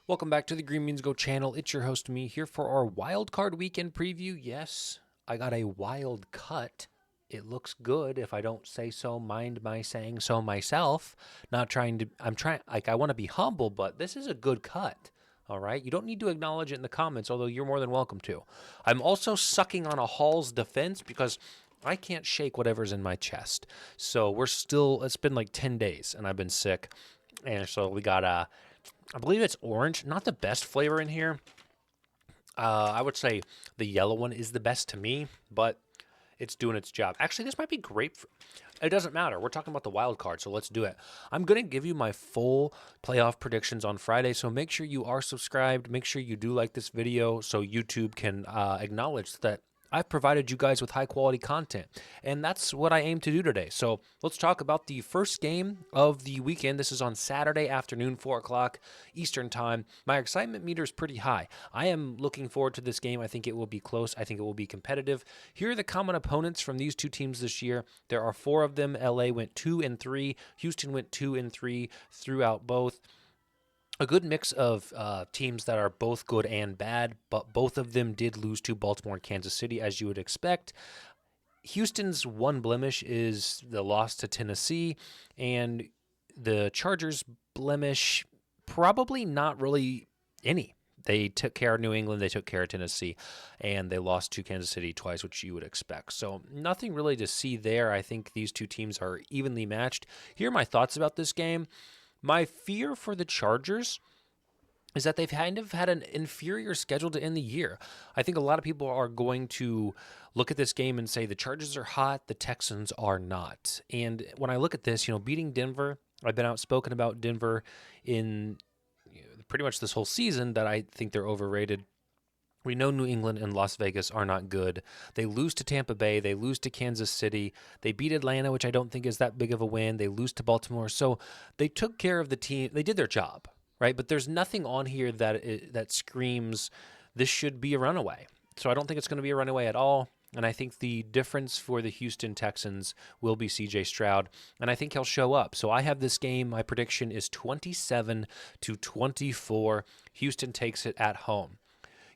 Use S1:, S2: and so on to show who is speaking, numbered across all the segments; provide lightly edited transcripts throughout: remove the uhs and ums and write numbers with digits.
S1: Welcome back to the Green Means Go channel. It's your host, me, here for our wild card weekend preview. Yes, I got a wild cut. It looks good if I don't say so, mind my saying so myself. Not trying to, I want to be humble, but this is a good cut. All right. You don't need to acknowledge it in the comments, although you're more than welcome to. I'm also sucking on a Hall's defense because I can't shake whatever's in my chest. So it's been like 10 days and I've been sick. And so we got I believe it's orange. Not the best flavor in here. I would say the yellow one is the best to me, but it's doing its job. Actually, this might be great. It doesn't matter. We're talking about the wild card, so let's do it. I'm going to give you my full playoff predictions on Friday, so make sure you are subscribed. Make sure you do like this video so YouTube can acknowledge that I've provided you guys with high quality content, and that's what I aim to do today. So let's talk about the first game of the weekend. This is on Saturday afternoon, 4 o'clock Eastern time. My excitement meter is pretty high. I am looking forward to this game. I think it will be close. I think it will be competitive. Here are the common opponents from these two teams this year. There are 4 of them. LA went 2-3. Houston went 2-3 throughout both. A good mix of teams that are both good and bad, but both of them did lose to Baltimore and Kansas City, as you would expect. Houston's one blemish is the loss to Tennessee, and the Chargers' blemish, probably not really any. They took care of New England, they took care of Tennessee, and they lost to Kansas City twice, which you would expect. So nothing really to see there. I think these two teams are evenly matched. Here are my thoughts about this game. My fear for the Chargers is that they've kind of had an inferior schedule to end the year. I think a lot of people are going to look at this game and say the Chargers are hot, the Texans are not. And when I look at this, beating Denver, I've been outspoken about Denver in pretty much this whole season that I think they're overrated. We know New England and Las Vegas are not good. They lose to Tampa Bay. They lose to Kansas City. They beat Atlanta, which I don't think is that big of a win. They lose to Baltimore. So they took care of the team. They did their job, right? But there's nothing on here that screams this should be a runaway. So I don't think it's going to be a runaway at all. And I think the difference for the Houston Texans will be C.J. Stroud, and I think he'll show up. So I have this game. My prediction is 27-24. Houston takes it at home.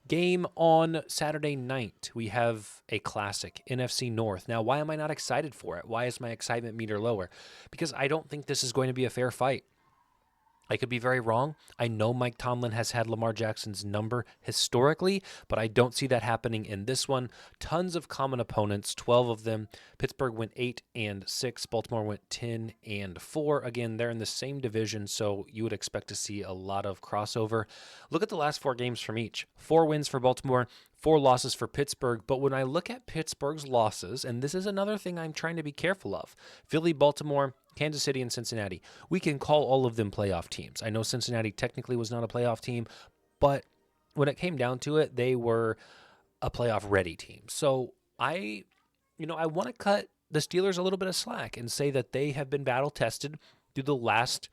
S1: Game on Saturday night, we have a classic, NFC North. Now, why am I not excited for it? Why is my excitement meter lower? Because I don't think this is going to be a fair fight. I could be very wrong. I know Mike Tomlin has had Lamar Jackson's number historically, but I don't see that happening in this one. Tons of common opponents, 12 of them. Pittsburgh went 8-6. Baltimore went 10-4. Again, they're in the same division, so you would expect to see a lot of crossover. Look at the last 4 games from each. 4 wins for Baltimore, 4 losses for Pittsburgh. But when I look at Pittsburgh's losses, and this is another thing I'm trying to be careful of, Philly, Baltimore, Kansas City, and Cincinnati, we can call all of them playoff teams. I know Cincinnati technically was not a playoff team, but when it came down to it, they were a playoff-ready team. So I want to cut the Steelers a little bit of slack and say that they have been battle-tested through the last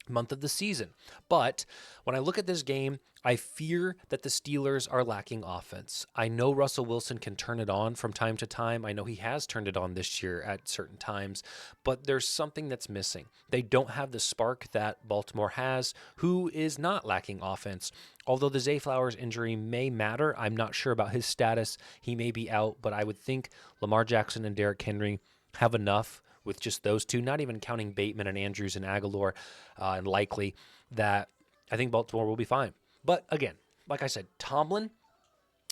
S1: month of the season. But when I look at this game, I fear that the Steelers are lacking offense. I know Russell Wilson can turn it on from time to time. I know he has turned it on this year at certain times, but there's something that's missing. They don't have the spark that Baltimore has, who is not lacking offense. Although the Zay Flowers injury may matter, I'm not sure about his status. He may be out, but I would think Lamar Jackson and Derrick Henry have enough with just those two, not even counting Bateman and Andrews and Aguilar and Likely, that I think Baltimore will be fine. But again, like I said, Tomlin,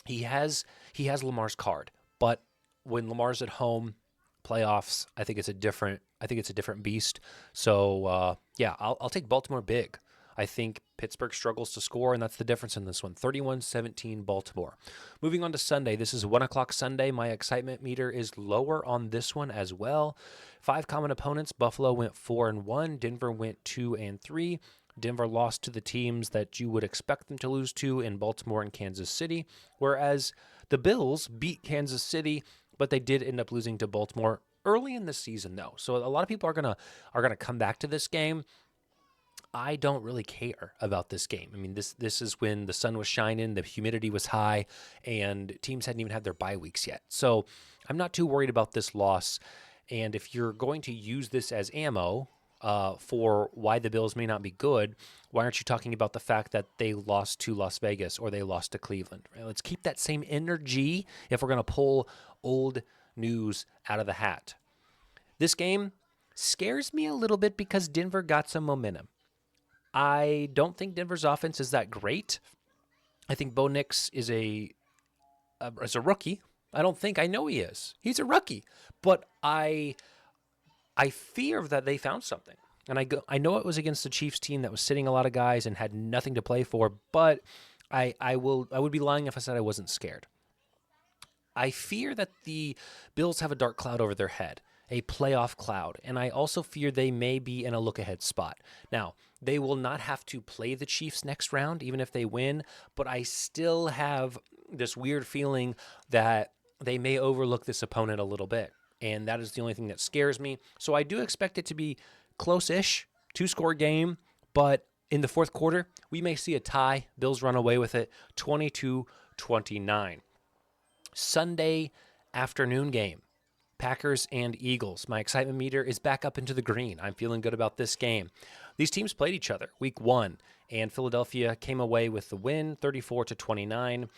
S1: he has Lamar's card. But when Lamar's at home, playoffs, I think it's a different beast. So I'll take Baltimore big. I think Pittsburgh struggles to score, and that's the difference in this one. 31-17 Baltimore. Moving on to Sunday. This is 1 o'clock Sunday. My excitement meter is lower on this one as well. 5 common opponents. Buffalo went 4-1. Denver went 2-3. Denver lost to the teams that you would expect them to lose to in Baltimore and Kansas City, whereas the Bills beat Kansas City, but they did end up losing to Baltimore early in the season, though. So a lot of people are gonna come back to this game. I don't really care about this game. I mean, this is when the sun was shining, the humidity was high, and teams hadn't even had their bye weeks yet. So I'm not too worried about this loss. And if you're going to use this as ammo, for why the Bills may not be good, why aren't you talking about the fact that they lost to Las Vegas or they lost to Cleveland? Right? Let's keep that same energy if we're going to pull old news out of the hat. This game scares me a little bit because Denver got some momentum. I don't think Denver's offense is that great. I think Bo Nix is a rookie. I know he is. He's a rookie. But I fear that they found something. And I know it was against the Chiefs team that was sitting a lot of guys and had nothing to play for, but I would be lying if I said I wasn't scared. I fear that the Bills have a dark cloud over their head, a playoff cloud, and I also fear they may be in a look-ahead spot. Now, they will not have to play the Chiefs next round, even if they win, but I still have this weird feeling that they may overlook this opponent a little bit, and that is the only thing that scares me. So I do expect it to be close-ish, two-score game, but in the fourth quarter, we may see a tie. Bills run away with it, 22-29. Sunday afternoon game, Packers and Eagles. My excitement meter is back up into the green. I'm feeling good about this game. These teams played each other week 1, and Philadelphia came away with the win, 34-29.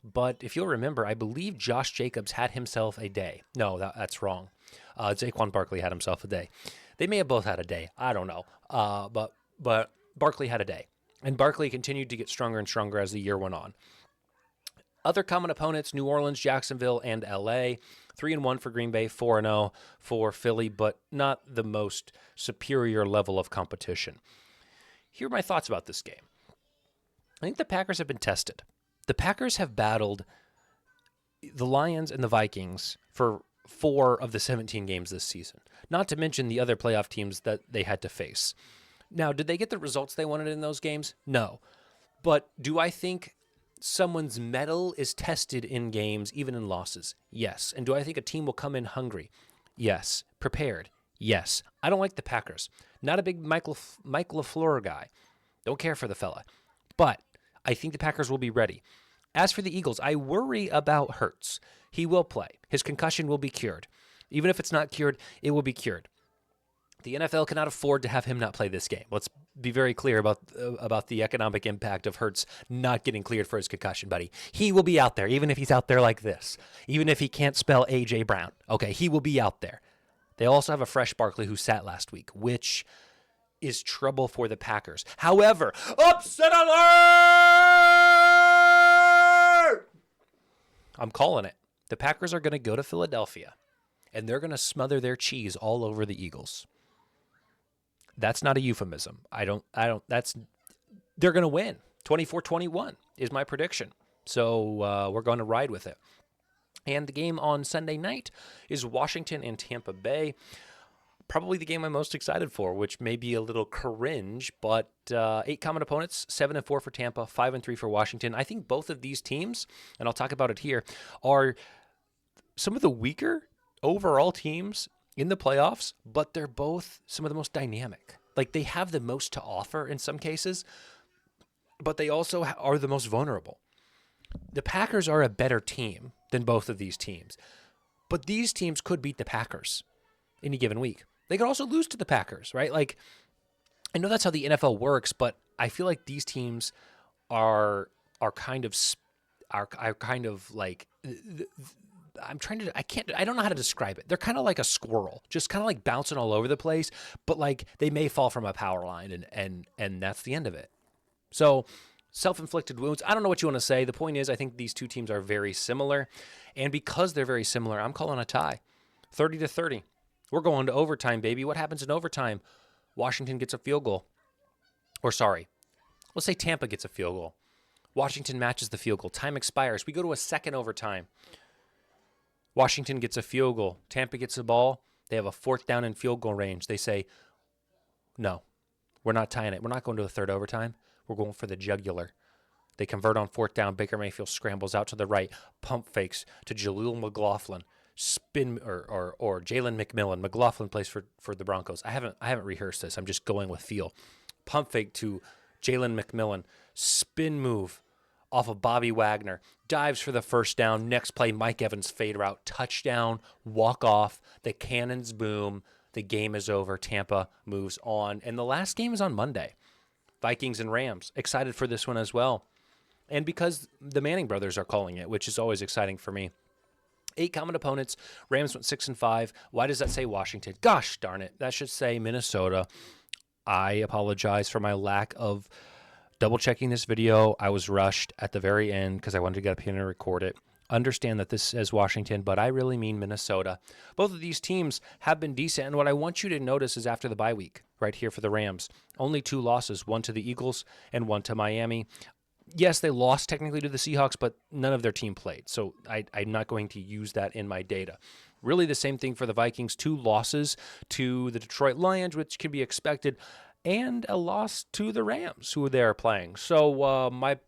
S1: But if you'll remember, I believe Josh Jacobs had himself a day. No, that's wrong. Saquon Barkley had himself a day. They may have both had a day. I don't know. But Barkley had a day. And Barkley continued to get stronger and stronger as the year went on. Other common opponents, New Orleans, Jacksonville, and LA. 3-1 for Green Bay, 4-0 for Philly, but not the most superior level of competition. Here are my thoughts about this game. I think the Packers have been tested. The Packers have battled the Lions and the Vikings for 4 of the 17 games this season, not to mention the other playoff teams that they had to face. Now, did they get the results they wanted in those games? No. But do I think someone's mettle is tested in games, even in losses? Yes. And do I think a team will come in hungry? Yes. Prepared? Yes. I don't like the Packers. Not a big Mike LaFleur guy. Don't care for the fella. But I think the Packers will be ready. As for the Eagles, I worry about Hurts. He will play. His concussion will be cured. Even if it's not cured, it will be cured. The NFL cannot afford to have him not play this game. Let's be very clear about the economic impact of Hurts not getting cleared for his concussion, buddy. He will be out there, even if he's out there like this. Even if he can't spell A.J. Brown. Okay, he will be out there. They also have a fresh Barkley who sat last week, which is trouble for the Packers. However, upset alert! I'm calling it. The Packers are going to go to Philadelphia, and they're going to smother their cheese all over the Eagles. That's not a euphemism. They're going to win. 24-21 is my prediction. So we're going to ride with it. And the game on Sunday night is Washington and Tampa Bay. Probably the game I'm most excited for, which may be a little cringe, but 8 common opponents, 7-4 for Tampa, 5-3 for Washington. I think both of these teams, and I'll talk about it here, are some of the weaker overall teams in the playoffs, but they're both some of the most dynamic. Like, they have the most to offer in some cases, but they also are the most vulnerable. The Packers are a better team than both of these teams, but these teams could beat the Packers any given week. They could also lose to the Packers, right? Like, I know that's how the NFL works, but I feel like these teams are kind of like, I don't know how to describe it. They're kind of like a squirrel, just kind of like bouncing all over the place, but like they may fall from a power line and that's the end of it. So self-inflicted wounds. I don't know what you want to say. The point is, I think these two teams are very similar, and because they're very similar, I'm calling a tie, 30-30. We're going to overtime, baby. What happens in overtime? Washington gets a field goal. Or sorry, let's say Tampa gets a field goal. Washington matches the field goal. Time expires. We go to a second overtime. Washington gets a field goal. Tampa gets the ball. They have a 4th down in field goal range. They say, no, we're not tying it. We're not going to a third overtime. We're going for the jugular. They convert on 4th down. Baker Mayfield scrambles out to the right. Pump fakes to Jaleel McLaughlin. Spin or Jalen McMillan. McLaughlin plays for the Broncos. I haven't rehearsed this. I'm just going with feel. Pump fake to Jalen McMillan. Spin move off of Bobby Wagner. Dives for the first down. Next play, Mike Evans fade route. Touchdown. Walk off. The cannons boom. the game is over. Tampa moves on. And the last game is on Monday. Vikings and Rams. Excited for this one as well. And because the Manning brothers are calling it, which is always exciting for me. 8 common opponents. Rams went 6-5. Why does that say Washington? Gosh darn it. That should say Minnesota. I apologize for my lack of double-checking this video. I was rushed at the very end because I wanted to get up here and record it. Understand that this says Washington, but I really mean Minnesota. Both of these teams have been decent, and what I want you to notice is after the bye week, right here for the Rams, only 2 losses, one to the Eagles and one to Miami. Yes, they lost technically to the Seahawks, but none of their team played, so I'm not going to use that in my data. Really the same thing for the Vikings, 2 losses to the Detroit Lions, which can be expected, and a loss to the Rams, who they're playing. So my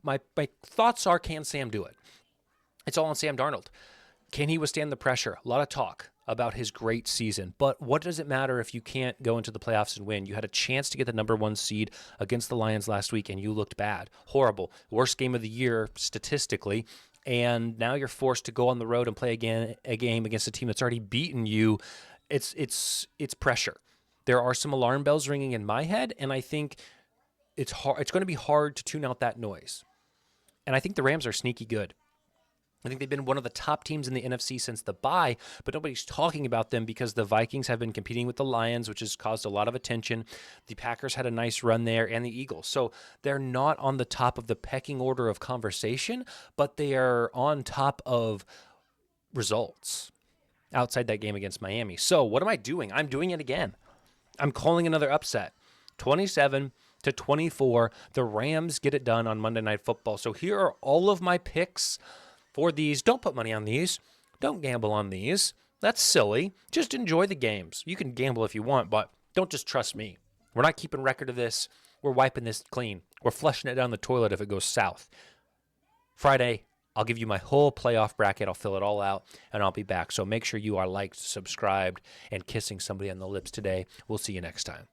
S1: thoughts are, can Sam do it? It's all on Sam Darnold. Can he withstand the pressure? A lot of talk about his great season. But what does it matter if you can't go into the playoffs and win? You had a chance to get the number 1 seed against the Lions last week, and you looked bad. Horrible. Worst game of the year statistically. And now you're forced to go on the road and play a game against a team that's already beaten you. It's pressure. There are some alarm bells ringing in my head, and I think it's going to be hard to tune out that noise. And I think the Rams are sneaky good. I think they've been one of the top teams in the NFC since the bye, but nobody's talking about them because the Vikings have been competing with the Lions, which has caused a lot of attention. The Packers had a nice run there, and the Eagles. So they're not on the top of the pecking order of conversation, but they are on top of results outside that game against Miami. So what am I doing? I'm doing it again. I'm calling another upset. 27-24. The Rams get it done on Monday Night Football. So here are all of my picks for these. Don't put money on these. Don't gamble on these. That's silly. Just enjoy the games. You can gamble if you want, but don't just trust me. We're not keeping record of this. We're wiping this clean. We're flushing it down the toilet if it goes south. Friday, I'll give you my whole playoff bracket. I'll fill it all out, and I'll be back. So make sure you are liked, subscribed, and kissing somebody on the lips today. We'll see you next time.